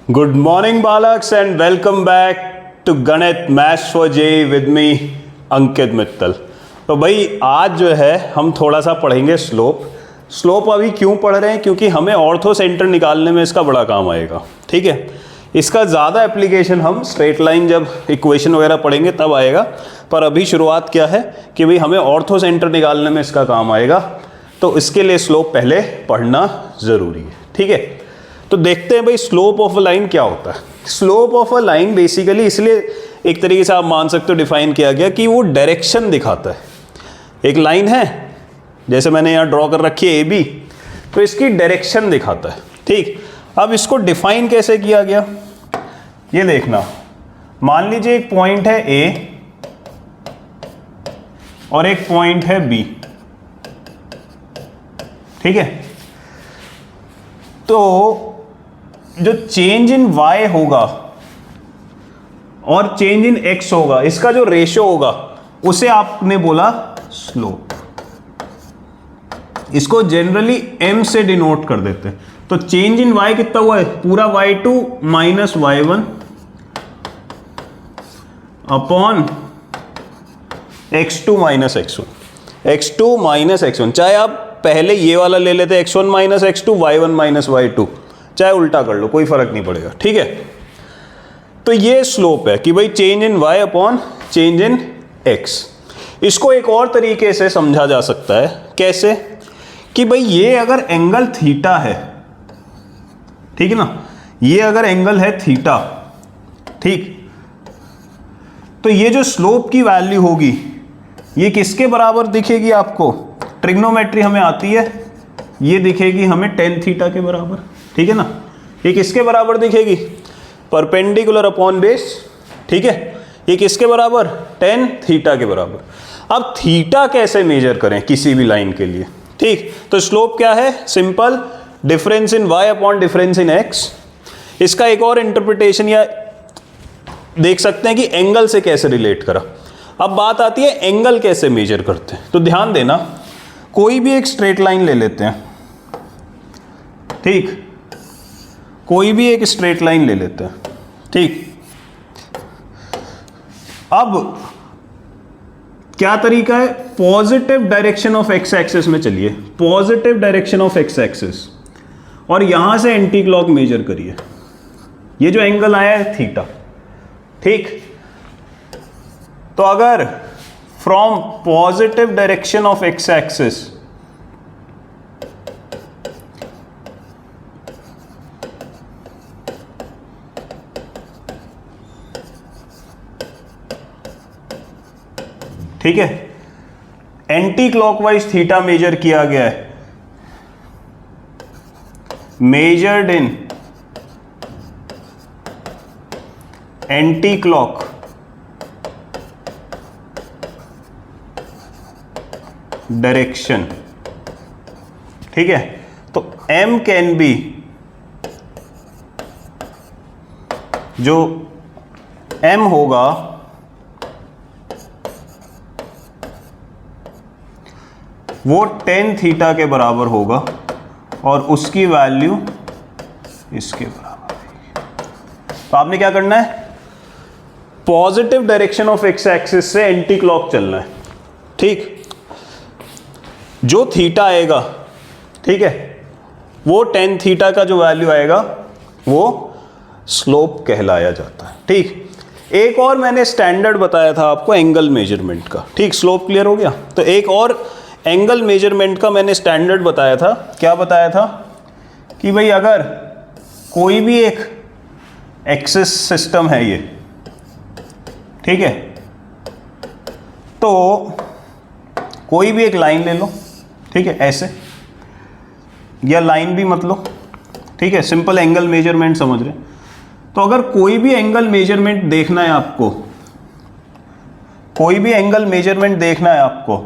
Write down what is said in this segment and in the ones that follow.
Good morning, Balaks, and welcome back to गणित maths for JEE with me Ankit Mittal. तो भाई आज जो है हम थोड़ा सा पढ़ेंगे स्लोप अभी क्यों पढ़ रहे हैं, क्योंकि हमें ऑर्थो सेंटर निकालने में इसका बड़ा काम आएगा। ठीक है, इसका ज़्यादा एप्लीकेशन हम स्ट्रेट लाइन जब इक्वेशन वगैरह पढ़ेंगे तब आएगा, पर अभी शुरुआत क्या है कि भाई हमें ऑर्थो सेंटर निकालने में इसका काम आएगा, तो इसके लिए स्लोप पहले पढ़ना ज़रूरी है। ठीक है, तो देखते हैं भाई स्लोप ऑफ अ लाइन क्या होता है। Slope of a line basically इसलिए एक तरीके से आप मान सकते हो डिफाइन किया गया कि वो डायरेक्शन दिखाता है। एक लाइन है जैसे मैंने यहाँ ड्रॉ कर रखी है ए बी, तो इसकी डायरेक्शन दिखाता है। ठीक, अब इसको डिफाइन कैसे किया गया ये देखना। मान लीजिए एक पॉइंट है ए और एक पॉइंट है बी। ठीक है, तो जो चेंज इन y होगा और चेंज इन x होगा, इसका जो रेशियो होगा उसे आपने बोला स्लोप। इसको जनरली m से डिनोट कर देते हैं। तो चेंज इन y कितना हुआ है, पूरा y2 minus y1 upon x2 minus x1। x2 minus x1, चाहे आप पहले ये वाला ले लेते x1 minus x2, y1 minus y2, चाहे उल्टा कर लो, कोई फर्क नहीं पड़ेगा। ठीक है, तो ये स्लोप है कि भाई change in y upon change in x। इसको एक और तरीके से समझा जा सकता है, कैसे कि भाई ये अगर एंगल थीटा है, ठीक है ना, ये अगर एंगल है थीटा, ठीक, तो ये जो स्लोप की वैल्यू होगी ये किसके बराबर दिखेगी आपको, ट्रिग्नोमेट्री हमें आती है, ये दिखेगी हमें टेन थीटा के बराबर। ठीक है ना, ये किसके बराबर दिखेगी, परपेंडिकुलर अपॉन बेस। ठीक है, ये किसके बराबर, टेन थीटा के बराबर। अब थीटा कैसे मेजर करें किसी भी लाइन के लिए। ठीक, तो स्लोप क्या है, simple difference in y upon difference in x। इसका एक और इंटरप्रिटेशन या देख सकते हैं कि एंगल से कैसे रिलेट करा। अब बात आती है एंगल कैसे मेजर करते हैं। तो ध्यान देना, कोई भी एक स्ट्रेट लाइन ले लेते हैं। ठीक, कोई भी एक स्ट्रेट लाइन ले लेते हैं। ठीक, अब क्या तरीका है, positive direction of x axis में चलिए, positive direction of x axis, और यहां से एंटी क्लॉक मेजर करिए। ये जो एंगल आया है थीटा। ठीक, तो अगर from positive direction of x axis ठीक है, एंटी क्लॉकवाइज थीटा मेजर किया गया है, measured in anti clock direction. ठीक है, तो m कैन बी, जो m होगा वो टेन थीटा के बराबर होगा और उसकी वैल्यू इसके बराबर है। तो आपने क्या करना है, positive direction of x axis से एंटी क्लॉक चलना है। ठीक, जो थीटा आएगा, ठीक है, वो टेन थीटा का जो वैल्यू आएगा वो स्लोप कहलाया जाता है। ठीक, एक और मैंने स्टैंडर्ड बताया था आपको एंगल मेजरमेंट का। ठीक, स्लोप क्लियर हो गया। तो एक और एंगल मेजरमेंट का मैंने स्टैंडर्ड बताया था। क्या बताया था कि भाई अगर कोई भी एक एक्सिस सिस्टम है ये, ठीक है, तो कोई भी एक लाइन ले लो, ठीक है, ऐसे, या लाइन भी मत लो। ठीक है, सिंपल एंगल मेजरमेंट समझ रहे। तो अगर कोई भी एंगल मेजरमेंट देखना है आपको, कोई भी एंगल मेजरमेंट देखना है आपको,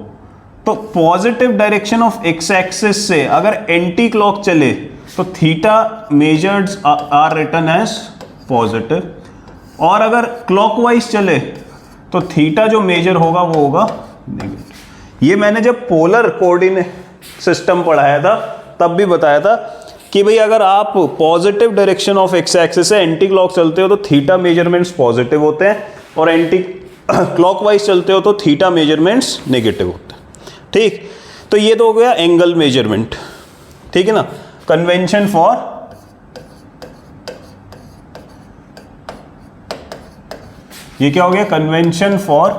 तो positive direction of x axis से अगर एंटी क्लॉक चले तो theta measured are written as positive, और अगर क्लॉकवाइज चले तो थीटा जो मेजर होगा वो होगा नेगेटिव। ये मैंने जब पोलर कोऑर्डिनेट सिस्टम पढ़ाया था तब भी बताया था कि भाई अगर आप positive direction of x axis से एंटी क्लॉक चलते हो तो थीटा मेजरमेंट्स पॉजिटिव होते हैं, और एंटी क्लॉकवाइज चलते हो तो थीटा मेजरमेंट्स नेगेटिव होते हैं। ठीक, तो ये तो हो गया एंगल मेजरमेंट, ठीक है ना। कन्वेंशन फॉर ये क्या हो गया, कन्वेंशन फॉर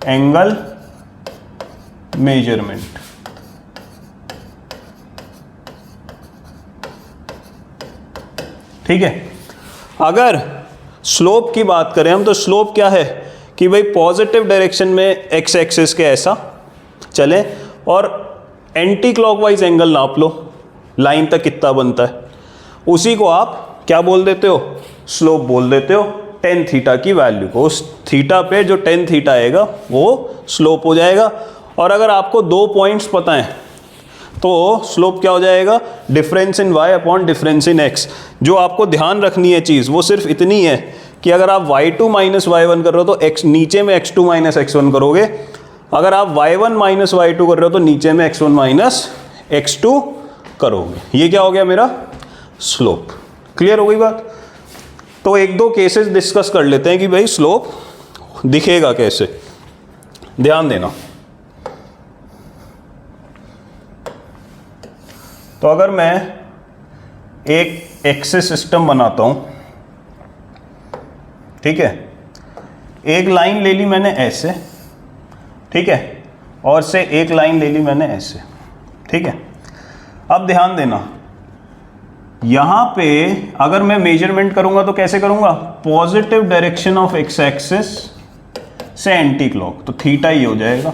एंगल मेजरमेंट। ठीक है, अगर स्लोप की बात करें हम तो स्लोप क्या है कि भाई पॉजिटिव डायरेक्शन में एक्स एक्सिस के ऐसा चले और एंटी क्लॉकवाइज एंगल नाप लो, लाइन तक कितना बनता है, उसी को आप क्या बोल देते हो, स्लोप बोल देते हो। टेन थीटा की वैल्यू को, उस थीटा पे जो टेन थीटा आएगा वो स्लोप हो जाएगा। और अगर आपको दो पॉइंट्स पता हैं तो स्लोप क्या हो जाएगा, difference in y upon difference in x। जो आपको ध्यान रखनी है चीज़ वो सिर्फ इतनी है कि अगर आप y2 माइनस y1 कर रहे हो तो x नीचे में x2 माइनस x1 करोगे, अगर आप y1 माइनस y2 कर रहे हो तो नीचे में x1 माइनस x2 करोगे। ये क्या हो गया मेरा स्लोप। क्लियर हो गई बात। तो एक दो केसेस डिस्कस कर लेते हैं कि भाई स्लोप दिखेगा कैसे, ध्यान देना। तो अगर मैं एक एक्सिस सिस्टम बनाता हूं, ठीक है, एक लाइन ले ली मैंने ऐसे, ठीक है, और से एक लाइन ले ली मैंने ऐसे, ठीक है। अब ध्यान देना, यहां पे अगर मैं मेजरमेंट करूंगा तो कैसे करूंगा, positive direction of x axis से एंटी क्लॉक, तो थीटा ही हो जाएगा।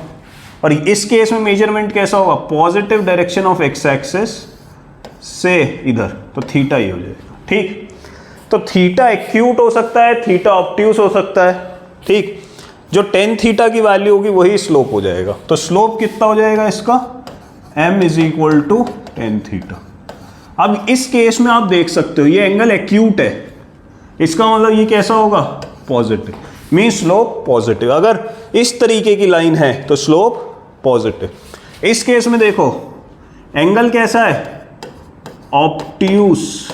और इस केस में मेजरमेंट कैसा होगा, positive direction of x axis से इधर, तो थीटा ही हो जाएगा। ठीक, तो थीटा एक्यूट हो सकता है, थीटा ऑब्ट्यूस हो सकता है। ठीक, जो टेन थीटा की वैल्यू होगी वही स्लोप हो जाएगा। तो स्लोप कितना हो जाएगा इसका, m is equal to tan theta. अब इस केस में आप देख सकते हो ये एंगल एक्यूट है, इसका मतलब ये कैसा होगा, पॉजिटिव, मीन स्लोप पॉजिटिव। अगर इस तरीके की लाइन है तो स्लोप पॉजिटिव। इस केस में देखो एंगल कैसा है, ऑब्ट्यूस,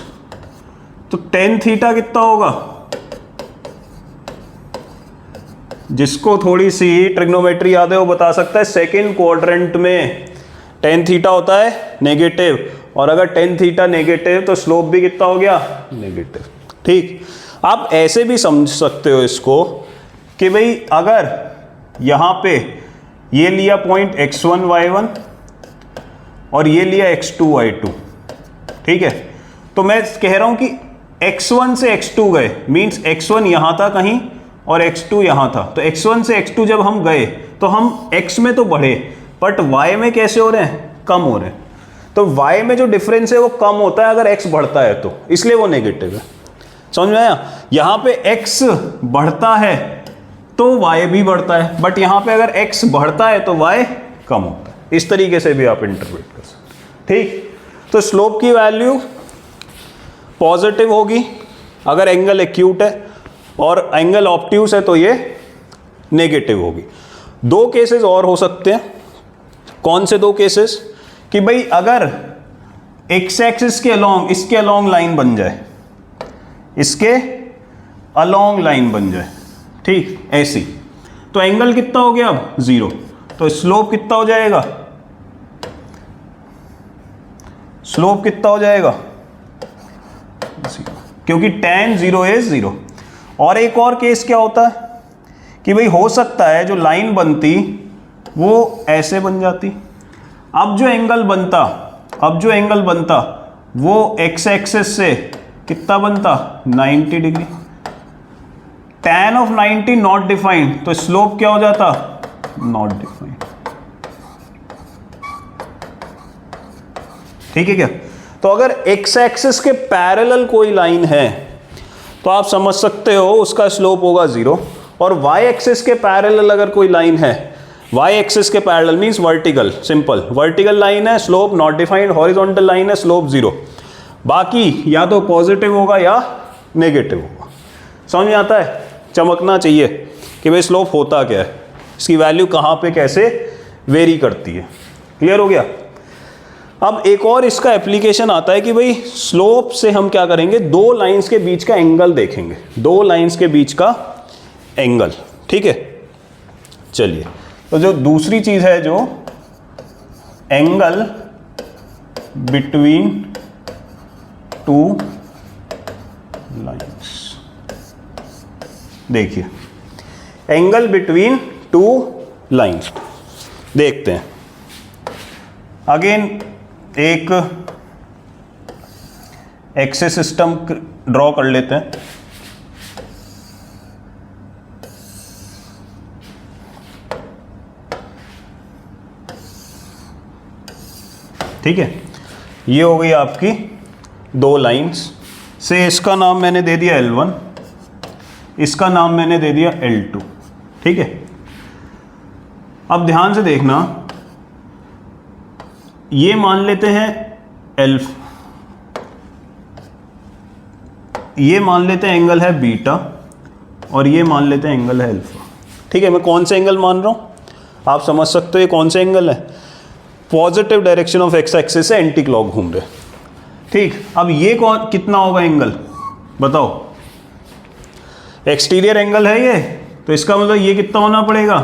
तो टेन थीटा कितना होगा, जिसको थोड़ी सी ट्रिग्नोमेट्री याद है वो बता सकता है, सेकेंड क्वाड्रेंट में टेन थीटा होता है नेगेटिव, और अगर टेन थीटा नेगेटिव तो स्लोप भी कितना हो गया, नेगेटिव। ठीक, आप ऐसे भी समझ सकते हो इसको कि भाई अगर यहां पे ये लिया पॉइंट x1 y1 और ये लिया x2 y2, ठीक है, तो मैं कह रहा हूं कि x1 से x2 गए, मींस x1 यहां था कहीं और x2 यहां था, तो x1 से x2 जब हम गए तो हम x में तो बढ़े बट y में कैसे हो रहे हैं, कम हो रहे हैं। तो y में जो डिफरेंस है वो कम होता है अगर x बढ़ता है, तो इसलिए वो नेगेटिव है। समझ में आया, यहां पे x बढ़ता है तो y भी बढ़ता है, बट यहां पे अगर x बढ़ता है तो y कम होता है। इस तरीके से भी आप इंटरप्रेट कर सकते। ठीक, तो स्लोप की वैल्यू पॉजिटिव होगी अगर एंगल एक्यूट है, और एंगल ऑब्ट्यूस है तो ये नेगेटिव होगी। दो केसेस और हो सकते हैं। कौन से दो केसेस, कि भाई अगर एक्स एक्सिस के अलोंग, इसके अलोंग लाइन बन जाए, इसके अलोंग लाइन बन जाए, ठीक, ऐसी, तो एंगल कितना हो गया अब, जीरो, तो स्लोप कितना हो जाएगा, स्लोप कितना हो जाएगा, क्योंकि tan जीरो इज जीरो। और एक और केस क्या होता है कि भाई हो सकता है जो लाइन बनती वो ऐसे बन जाती, अब जो एंगल बनता वो एक्स एक्सिस से कितना बनता, 90 degree. tan of 90 not defined, तो स्लोप क्या हो जाता, नॉट डिफाइंड। ठीक है क्या, तो अगर एक्स एक्सिस के पैरेलल कोई लाइन है तो आप समझ सकते हो उसका स्लोप होगा जीरो, और वाई एक्सिस के पैरेलल अगर कोई लाइन है, वाई एक्सिस के parallel means vertical, simple vertical line है, slope not defined, horizontal line है, स्लोप जीरो। बाकी या तो पॉजिटिव होगा या नेगेटिव होगा। समझ में आता है, चमकना चाहिए कि भाई स्लोप होता क्या है, इसकी वैल्यू कहाँ पे कैसे वेरी करती है। क्लियर हो गया। अब एक और इसका एप्लीकेशन आता है कि भाई स्लोप से हम क्या करेंगे, दो लाइंस के बीच का एंगल देखेंगे, दो लाइंस के बीच का एंगल, ठीक है। चलिए, तो जो दूसरी चीज है, जो एंगल बिटवीन टू लाइंस, देखिए एंगल बिटवीन टू लाइंस देखते हैं। अगेन एक एक्सेस सिस्टम ड्रॉ कर लेते हैं। ठीक है, ये हो गई आपकी दो लाइंस से, इसका नाम मैंने दे दिया L1, इसका नाम मैंने दे दिया L2, ठीक है। अब ध्यान से देखना, ये मान लेते हैं ये मान लेते हैं एंगल है बीटा, और ये मान लेते हैं एंगल है अल्फा, ठीक है। मैं कौन से एंगल मान रहा हूं, आप समझ सकते हो ये कौन से एंगल है, positive direction of x axis से एंटी क्लॉक घूम रहे, ठीक। अब ये कौन कितना होगा एंगल, बताओ, एक्सटीरियर एंगल है ये, तो इसका मतलब ये कितना होना पड़ेगा,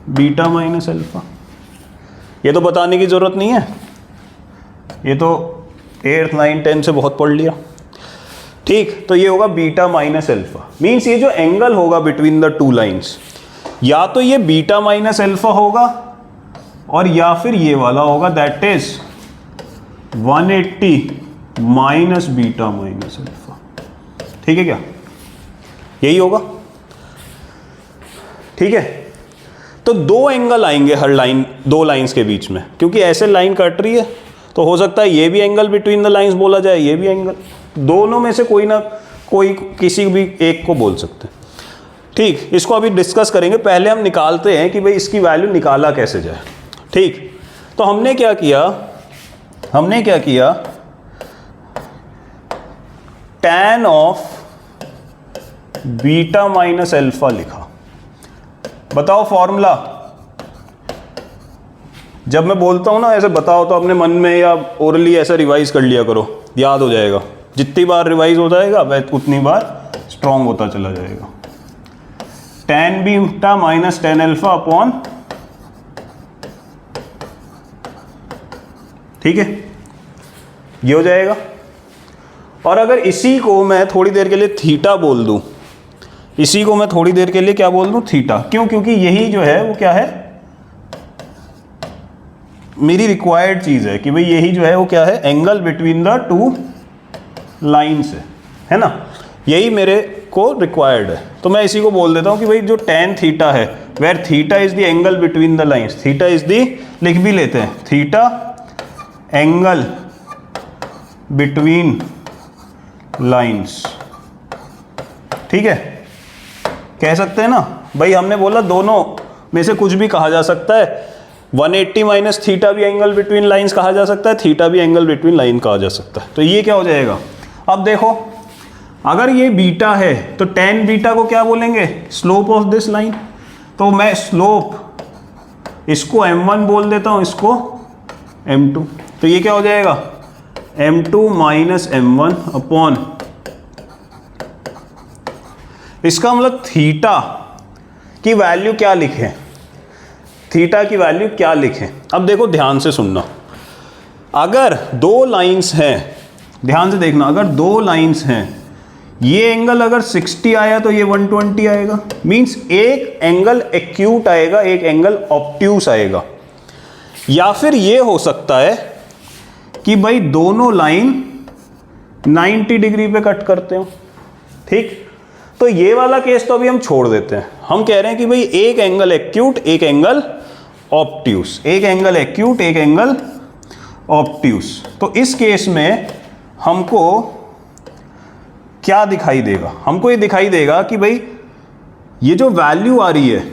बीटा माइनस अल्फा। ये तो बताने की जरूरत नहीं है, ये तो 8th 9th 10th से बहुत पढ़ लिया, ठीक। तो ये होगा बीटा माइनस अल्फा, मीन्स ये जो एंगल होगा बिटवीन द टू लाइंस, या तो ये बीटा माइनस अल्फा होगा और या फिर ये वाला होगा, that is 180 minus beta minus alpha, ठीक है क्या, यही होगा, ठीक है। तो दो एंगल आएंगे हर लाइन, दो लाइंस के बीच में, क्योंकि ऐसे लाइन कट रही है तो हो सकता है ये भी एंगल बिटवीन द लाइंस बोला जाए, ये भी एंगल, दोनों में से कोई ना कोई किसी भी एक को बोल सकते हैं, ठीक। इसको अभी डिस्कस करेंगे, पहले हम निकालते हैं कि भाई इसकी वैल्यू निकाला कैसे जाए, ठीक। तो हमने क्या किया, tan of beta minus alpha लिखा। बताओ फॉर्मूला, जब मैं बोलता हूं ना ऐसे बताओ, तो अपने मन में या ओरली ऐसा रिवाइज कर लिया करो, याद हो जाएगा, जितनी बार रिवाइज हो जाएगा उतनी बार स्ट्रॉन्ग होता चला जाएगा। tan beta minus tan alpha upon, ठीक है, ये हो जाएगा। और अगर इसी को मैं थोड़ी देर के लिए थीटा बोल दूं, इसी को मैं थोड़ी देर के लिए क्या बोल दूं, थीटा, क्यों, क्योंकि यही जो है वो क्या है, मेरी रिक्वायर्ड चीज है कि भाई यही जो है वो क्या है, angle between the two lines है ना, यही मेरे को रिक्वायर्ड है। तो मैं इसी को बोल देता हूं कि भाई जो tan थीटा है, where theta is the angle between the lines, theta is the, लिख भी लेते हैं, थीटा एंगल बिटवीन लाइंस, ठीक है, कह सकते हैं ना भाई, हमने बोला दोनों में से कुछ भी कहा जा सकता है, 180 माइनस थीटा भी एंगल बिटवीन लाइंस कहा जा सकता है, थीटा भी एंगल बिटवीन लाइन कहा जा सकता है। तो ये क्या हो जाएगा, अब देखो, अगर ये बीटा है तो tan बीटा को क्या बोलेंगे, स्लोप ऑफ दिस लाइन, तो मैं स्लोप इसको m1 बोल देता हूं, इसको m2, तो ये क्या हो जाएगा, m2 माइनस m1 अपॉन, इसका मतलब थीटा की वैल्यू क्या लिखें, थीटा की वैल्यू क्या लिखें। अब देखो ध्यान से सुनना, अगर दो लाइंस हैं, ध्यान से देखना, अगर दो लाइंस हैं, ये एंगल अगर 60 आया तो ये 120 आएगा, मींस एक एंगल एक्यूट आएगा, एक एंगल ऑब्ट्यूस आएगा। या फिर ये हो सकता है कि भाई दोनों लाइन 90 डिग्री पे कट करते हो, ठीक। तो ये वाला केस तो अभी हम छोड़ देते हैं, हम कह रहे हैं कि भाई एक एंगल एक्यूट, एक एंगल ऑब्ट्यूस, एक एंगल एक्यूट, एक एंगल ऑब्ट्यूस। तो इस केस में हमको क्या दिखाई देगा, हमको ये दिखाई देगा कि भाई ये जो वैल्यू आ रही है,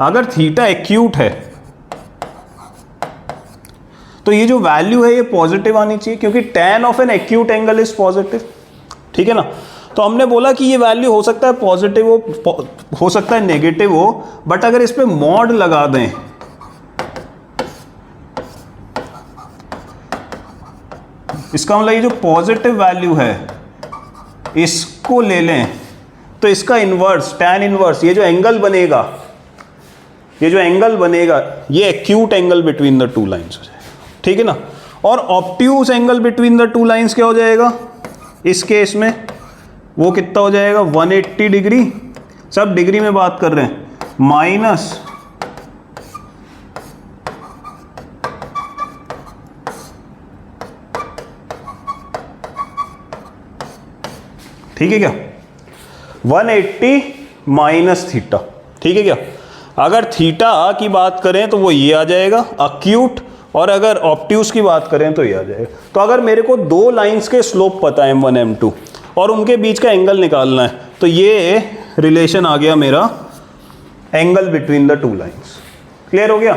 अगर थीटा एक्यूट है तो ये जो वैल्यू है ये पॉजिटिव आनी चाहिए, क्योंकि tan of an acute angle is positive, ठीक है ना। तो हमने बोला कि ये वैल्यू हो सकता है पॉजिटिव हो सकता है नेगेटिव हो, बट अगर इस पे मॉड लगा दें इसका मतलब ये जो पॉजिटिव वैल्यू है इसको ले लें तो इसका इन्वर्स, टैन इन्वर्स, ये जो एंगल बनेगा, ये जो एंगल बनेगा ये acute angle between the two lines हो जाएगा, ठीक है ना। और obtuse angle between the two lines क्या हो जाएगा इस केस में, वो कितना हो जाएगा 180 डिग्री, सब डिग्री में बात कर रहे हैं, माइनस ठीक है क्या, 180 माइनस थीटा, ठीक है क्या। अगर थीटा की बात करें तो वो ये आ जाएगा अक्यूट, और अगर ऑब्ट्यूज की बात करें तो ये आ जाएगा। तो अगर मेरे को दो लाइंस के स्लोप पता है m1 m2 और उनके बीच का एंगल निकालना है तो ये रिलेशन आ गया मेरा angle between the two lines. Clear हो गया।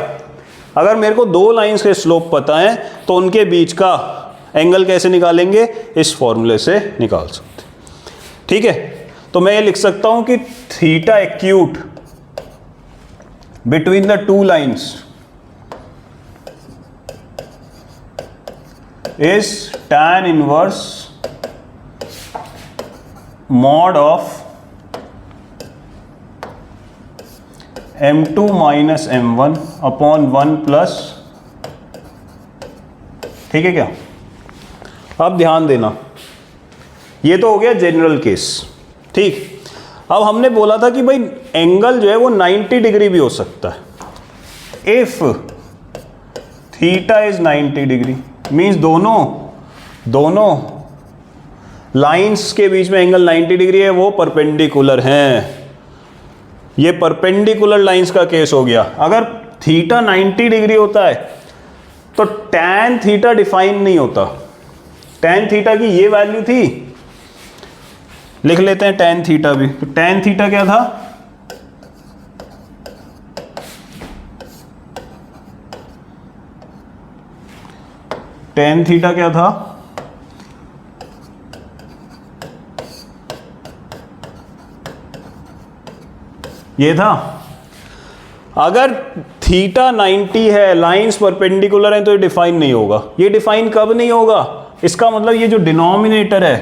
अगर मेरे को दो लाइंस के स्लोप पता है तो उनके बीच का एंगल कैसे निकालेंगे, इस फॉर्मूले से निकाल सकते, ठीक है। तो मैं ये लिख सकता हूं कि theta acute between the two lines is tan inverse mod of m2 minus m1 upon 1 plus, ठीक है क्या। अब ध्यान देना, ये तो हो गया जनरल केस, ठीक। अब हमने बोला था कि भाई एंगल जो है वो 90 डिग्री भी हो सकता है। If theta is 90 degree means दोनों लाइंस के बीच में एंगल 90 डिग्री है, वो परपेंडिकुलर हैं। ये परपेंडिकुलर लाइंस का केस हो गया। अगर थीटा 90 डिग्री होता है तो टैन थीटा डिफाइन नहीं होता। टैन थीटा की ये वैल्यू थी, लिख लेते हैं टैन थीटा भी। तो टैन थीटा क्या था, टैन थीटा क्या था, ये था। अगर थीटा 90 है, लाइंस परपेंडिकुलर हैं, तो ये डिफाइन नहीं होगा। ये डिफाइन कब नहीं होगा, इसका मतलब ये जो डिनोमिनेटर है,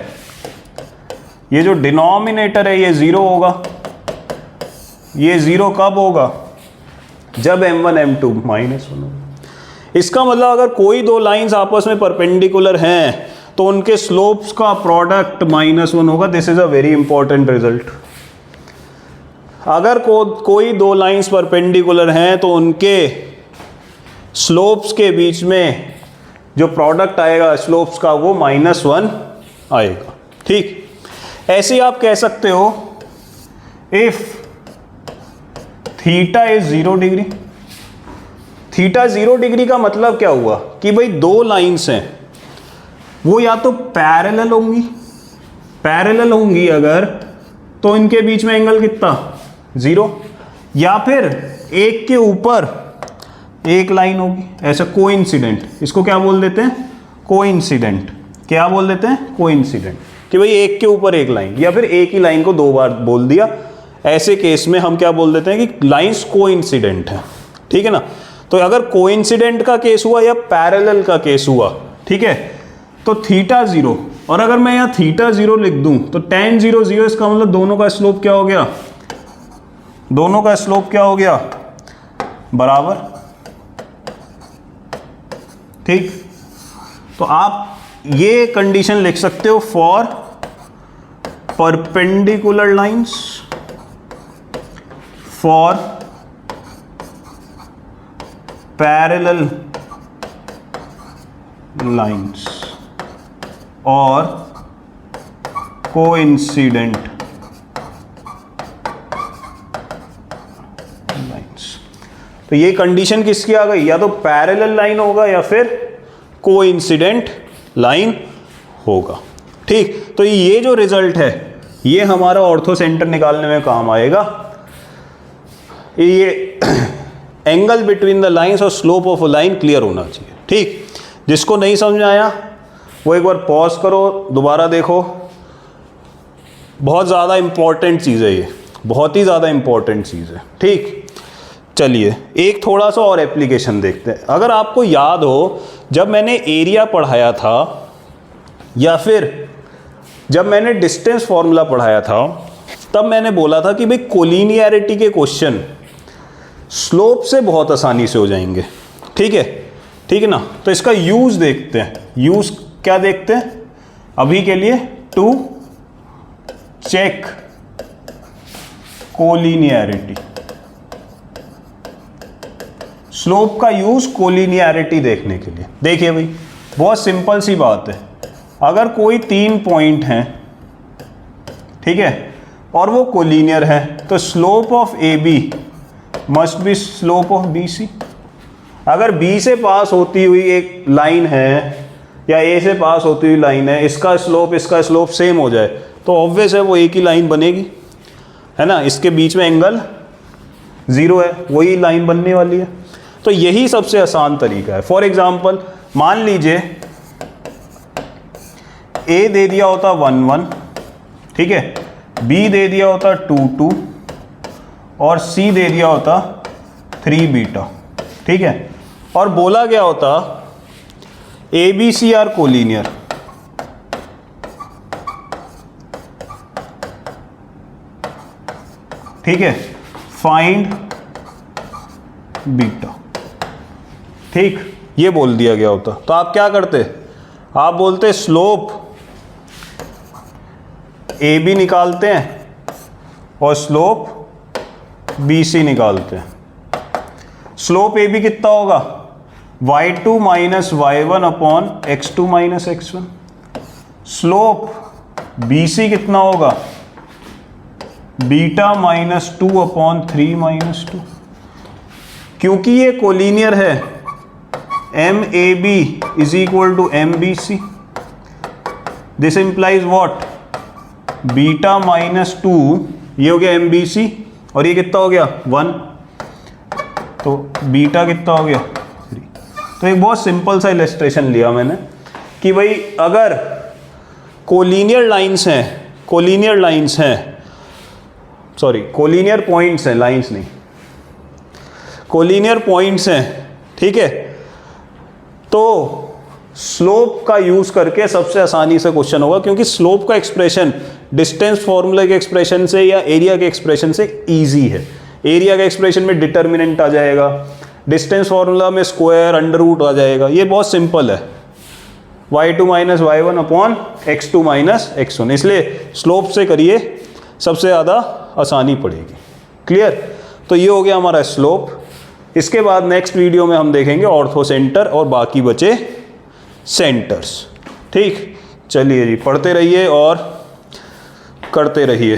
ये जो डिनोमिनेटर है ये 0 होगा। ये 0 कब होगा, जब m1 m2 माइनस 1 होगा। इसका मतलब अगर कोई दो लाइंस आपस में परपेंडिकुलर हैं तो उनके स्लोप्स का प्रोडक्ट -1 होगा। This is a very important result. अगर कोई दो लाइंस परपेंडिकुलर हैं तो उनके स्लोप्स के बीच में जो प्रोडक्ट आएगा स्लोप्स का वो -1 आएगा, ठीक। ऐसे आप कह सकते हो if theta is 0 degree. Theta 0 degree का मतलब क्या हुआ कि भाई दो लाइंस हैं, वो या तो पैरेलल होंगी अगर, तो इनके बीच में एंगल कितना 0, या फिर एक के ऊपर एक लाइन होगी, ऐसा कोइंसिडेंट। इसको क्या बोल देते हैं, कोइंसिडेंट। क्या बोल देते हैं, कोइंसिडेंट, कि भाई एक के ऊपर एक लाइन, या फिर एक ही लाइन को दो बार बोल दिया। ऐसे केस में हम क्या बोल देते हैं कि लाइंस कोइंसिडेंट है, ठीक है ना। तो अगर कोइंसिडेंट का केस हुआ या पैरेलल का केस हुआ, ठीक है, तो थीटा 0, और अगर मैं यहाँ थीटा 0 लिख दूं तो tan 0 0, इसका मतलब दोनों का स्लोप क्या हो गया, दोनों का स्लोप क्या हो गया, बराबर, ठीक। तो आप ये कंडीशन लिख सकते हो for perpendicular lines, for parallel lines और कोइंसिडेंट लाइंस। तो ये कंडीशन किसकी आ गई, या तो पैरेलल लाइन होगा या फिर कोइंसिडेंट लाइन होगा, ठीक। तो ये जो रिजल्ट है ये हमारा ऑर्थो सेंटर निकालने में काम आएगा। ये एंगल बिटवीन द लाइंस और slope of a line clear होना चाहिए, ठीक। जिसको नहीं समझ में आया वो एक बार पॉज करो, दोबारा देखो। बहुत ज़्यादा इंपॉर्टेंट चीज़ है ये, बहुत ही ज़्यादा इंपॉर्टेंट चीज़ है, ठीक। चलिए एक थोड़ा सा और एप्लीकेशन देखते हैं। अगर आपको याद हो जब मैंने एरिया पढ़ाया था या फिर जब मैंने डिस्टेंस फॉर्मूला पढ़ाया था तब मैंने बोला था कि भाई कोलिनियरिटी के क्वेश्चन स्लोप से बहुत आसानी से हो जाएंगे। ठीक है ना। तो इसका यूज देखते हैं। यूज क्या देखते हैं अभी के लिए? To check collinearity. स्लोप का यूज कोलिनियरिटी देखने के लिए। देखिए भाई बहुत सिंपल सी बात है, अगर कोई 3 पॉइंट हैं, ठीक है, और वो कोलिनियर है तो slope of A B must be slope of B C. अगर बी से पास होती हुई एक लाइन है या ए से पास होती हुई लाइन है, इसका स्लोप सेम हो जाए तो ऑब्वियस है वो एक ही लाइन बनेगी, है ना। इसके बीच में एंगल 0 है, वही लाइन बनने वाली है। तो यही सबसे आसान तरीका है। फॉर एग्जाम्पल मान लीजिए ए दे दिया होता 1 1, ठीक है, बी दे दिया होता 2 2 और सी दे दिया होता 3 बीटा, ठीक है, और बोला गया होता A B C are collinear. ठीक है, फाइंड बीटा। ठीक, ये बोल दिया गया होता तो आप क्या करते? आप बोलते स्लोप ए बी निकालते हैं और स्लोप बी सी निकालते हैं। स्लोप ए बी कितना होगा? y2 minus y1 upon x2 minus x1। Slope B C कितना होगा? Beta minus 2 upon 3 minus 2। क्योंकि ये कोलिनियर है, m A B is equal to m B C. This implies what? Beta minus 2, ये हो गया एम बी सी, और ये कितना हो गया? 1। तो बीटा कितना हो गया? 3। तो एक बहुत सिंपल सा इलस्ट्रेशन लिया मैंने कि भाई अगर कोलिनियर पॉइंट्स हैं, लाइंस नहीं, कोलिनियर पॉइंट्स हैं, ठीक है, तो स्लोप का यूज करके सबसे आसानी से क्वेश्चन होगा, क्योंकि स्लोप का एक्सप्रेशन डिस्टेंस फॉर्मूला के एक्सप्रेशन से या एरिया के एक्सप्रेशन से इजी है। एरिया के एक्सप्रेशन में डिटर्मिनेंट आ जाएगा, डिस्टेंस फॉर्मूला में स्क्वायर अंडर रूट आ जाएगा। ये बहुत सिंपल है, y2 minus y1 upon x2 minus x1, इसलिए स्लोप से करिए सबसे ज़्यादा आसानी पड़ेगी। क्लियर? तो ये हो गया हमारा स्लोप। इसके बाद नेक्स्ट वीडियो में हम देखेंगे ऑर्थोसेंटर और बाकी बचे सेंटर्स। ठीक, चलिए जी, पढ़ते रहिए और करते रहिए।